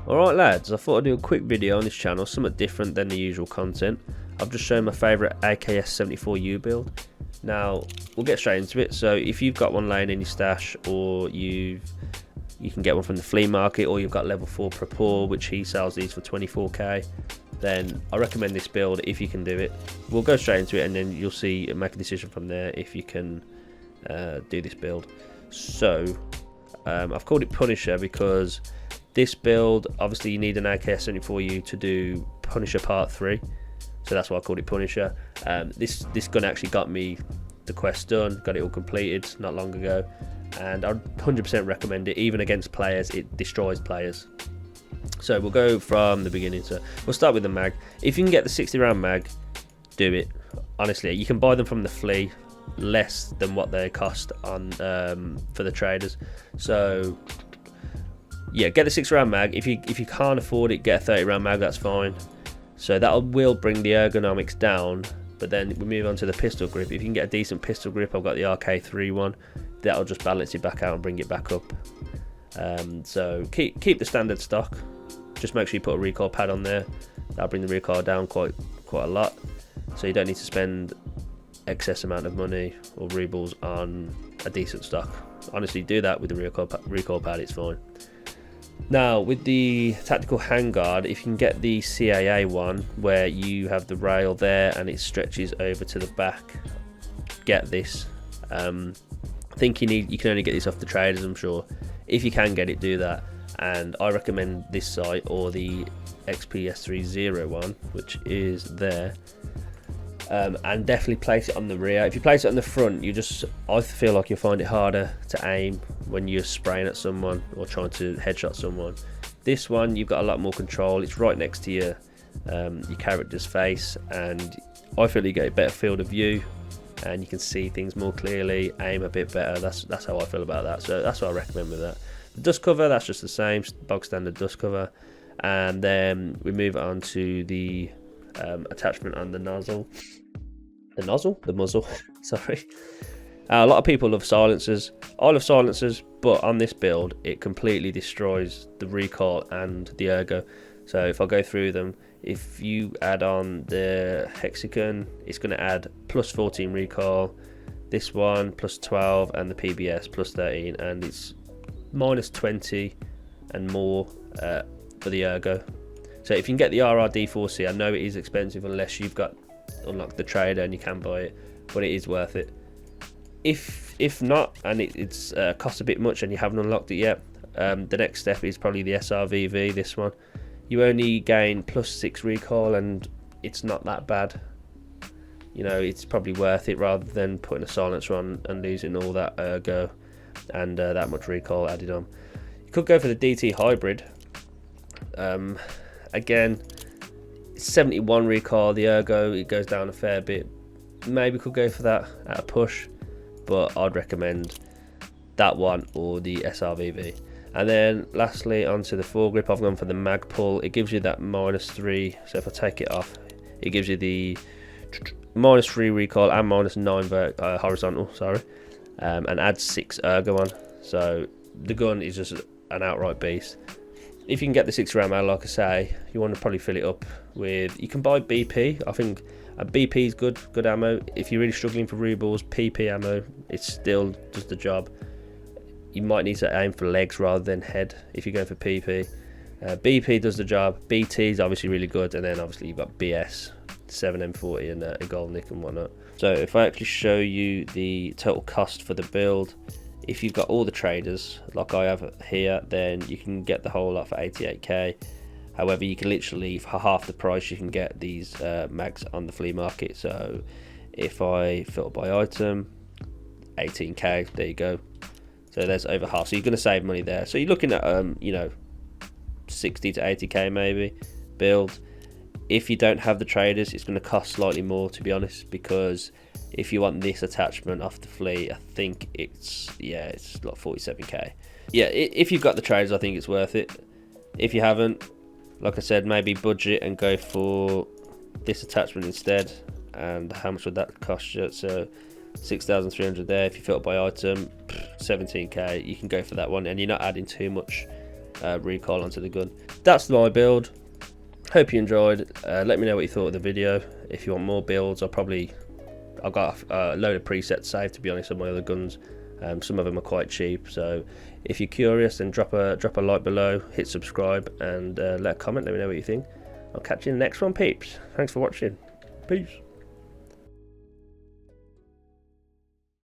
Alright lads, I thought I'd do a quick video on this channel, somewhat different than the usual content. I've just shown my favourite AKS-74U build. Now, we'll get straight into it. So if you've got one laying in your stash, or you can get one from the flea market, or you've got level 4 Propor, which he sells these for 24k, then I recommend this build if you can do it. We'll go straight into it and then you'll see and make a decision from there if you can do this build. So I've called it Punisher because this build, obviously you need an AKS-74U to do Punisher Part 3, so that's why I called it Punisher. This gun actually got me the quest done, got it all completed not long ago, and I'd 100% recommend it. Even against players, it destroys players. So we'll go from the beginning. So we'll start with the mag. If you can get the 60 round mag, do it. Honestly, you can buy them from the flea, less than what they cost on for the traders. So yeah, get the 6 round mag. If you can't afford it, get a 30 round mag, that's fine. So that will bring the ergonomics down. But then we move on to the pistol grip. If you can get a decent pistol grip, I've got the RK3 one, that'll just balance it back out and bring it back up. So keep the standard stock. Just make sure you put a recoil pad on there. That'll bring the recoil down quite a lot. So you don't need to spend excess amount of money or rubles on a decent stock. Honestly, do that with the recoil pad, it's fine. Now with the tactical handguard, if you can get the CAA one where you have the rail there and it stretches over to the back, get this. I think you can only get this off the traders, I'm sure. If you can get it, do that. And I recommend this site or the XPS30 one, which is there. And definitely place it on the rear. If you place it on the front, I feel like you'll find it harder to aim when you're spraying at someone or trying to headshot someone. This one, you've got a lot more control. It's right next to your character's face, and I feel you get a better field of view and you can see things more clearly, aim a bit better. That's how I feel about that. So that's what I recommend with that. The dust cover, that's just the same, bog standard dust cover. And then we move on to the attachment on the nozzle. The muzzle, sorry. A lot of people love silencers. I love silencers, but on this build, it completely destroys the recoil and the ergo. So if I go through them, if you add on the hexagon, it's going to add plus 14 recoil. This one plus 12, and the PBS plus 13, and it's minus 20 and more for the ergo. So if you can get the RRD4C, I know it is expensive unless you've got unlocked the trader and you can buy it, but it is worth it. If not, and it's costs a bit much and you haven't unlocked it yet, the next step is probably the SRVV. This one, you only gain plus 6 recoil and it's not that bad. You know, it's probably worth it rather than putting a silencer on and losing all that ergo and that much recoil added on. You could go for the DT hybrid. Again, 71 recoil, the ergo, it goes down a fair bit. Maybe could go for that at a push, but I'd recommend that one or the SRVV. And then lastly, onto the foregrip, I've gone for the mag pull. It gives you that minus 3, so if I take it off, it gives you the minus 3 recoil and minus 9 horizontal, sorry, and adds 6 ergo on. So the gun is just an outright beast. If you can get the 6 round mag, like I say, you want to probably fill it up with, you can buy BP. I think a BP is good ammo. If you're really struggling for rubles, PP ammo, it still does the job. You might need to aim for legs rather than head if you're going for PP. BP does the job. BT is obviously really good, and then obviously you've got BS, 7M40 and a Golnick and whatnot. So if I actually show you the total cost for the build, if you've got all the traders like I have here, then you can get the whole lot for 88k. However, you can literally, for half the price, you can get these mags on the flea market. So if I filter by item, 18k, there you go. So there's over half. So you're going to save money there. So you're looking at, you know, 60 to 80k maybe build. If you don't have the traders, it's going to cost slightly more, to be honest, because if you want this attachment off the flea, I think it's like 47k. Yeah, if you've got the traders, I think it's worth it. If you haven't, like I said, maybe budget and go for this attachment instead. And how much would that cost you? So 6,300 there. If you filter by item, 17k, you can go for that one, and you're not adding too much recoil onto the gun. That's my build. Hope you enjoyed. Let me know what you thought of the video. If you want more builds, I've got a load of presets saved, to be honest, on my other guns. Some of them are quite cheap, so if you're curious, then drop a like below, hit subscribe, and let a comment. Let me know what you think. I'll catch you in the next one, peeps. Thanks for watching. Peace.